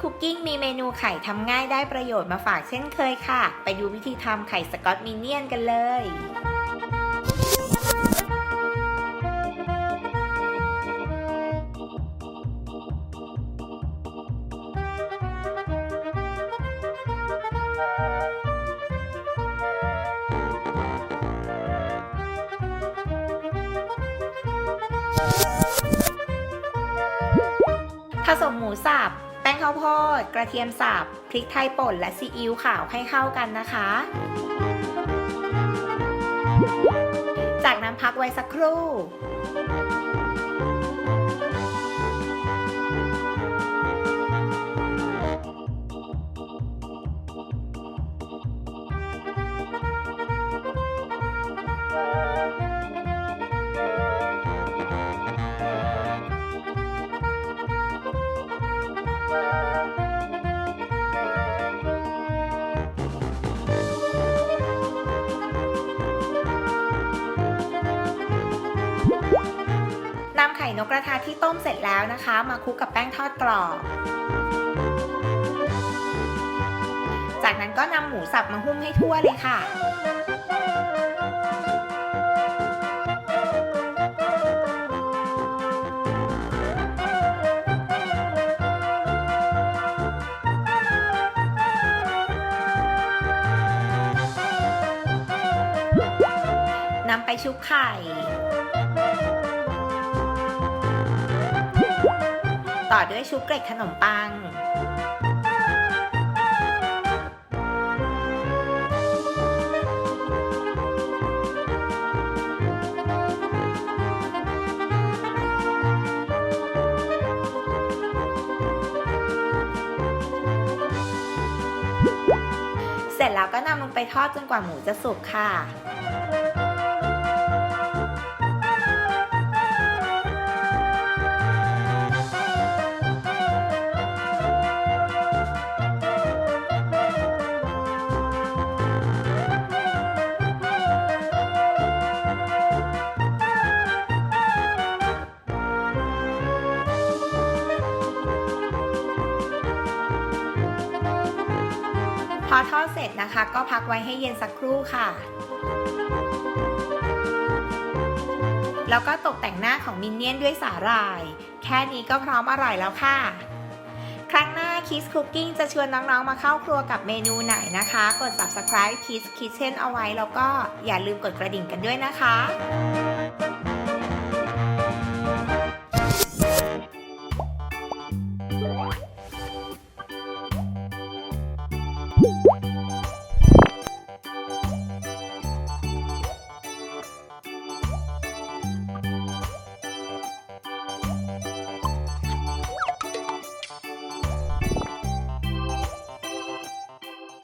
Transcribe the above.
Cooking มีเมนูไข่ทำง่ายได้ประโยชน์มาฝากเช่นเคยค่ะ ไปดูวิธีทำไข่สกอตมินเนี่ยนกันเลยผสมหมูสับ แป้งข้าวโพด กระเทียมสับ พริกไทยป่น และซีอิ๊วขาวให้เข้ากันนะคะ จากนั้นพักไว้สักครู่ นำไข่นกกระทาที่ต้มเสร็จแล้วนะคะมาคลุกกับแป้งทอดกรอบ จากนั้นก็นำหมูสับมาหุ้มให้ทั่วเลยค่ะ นำไปชุบไข่ ต่อด้วยชุบเกล็ดขนมปัง เสร็จแล้วก็นำลงไปทอดจนกว่าหมูจะสุกค่ะ พอทอดเสร็จนะคะก็พักไว้ให้เย็นสักครู่ค่ะ แล้วก็ตกแต่งหน้าของมินเนี่ยนด้วยสาหร่าย แค่นี้ก็พร้อมอร่อยแล้วค่ะ ครั้งหน้า Kids Cooking จะชวนน้องๆมาเข้าครัวกับเมนูไหนนะคะ กด Subscribe Kids Kitchen เอาไว้แล้วก็อย่าลืมกดกระดิ่งกันด้วยนะคะ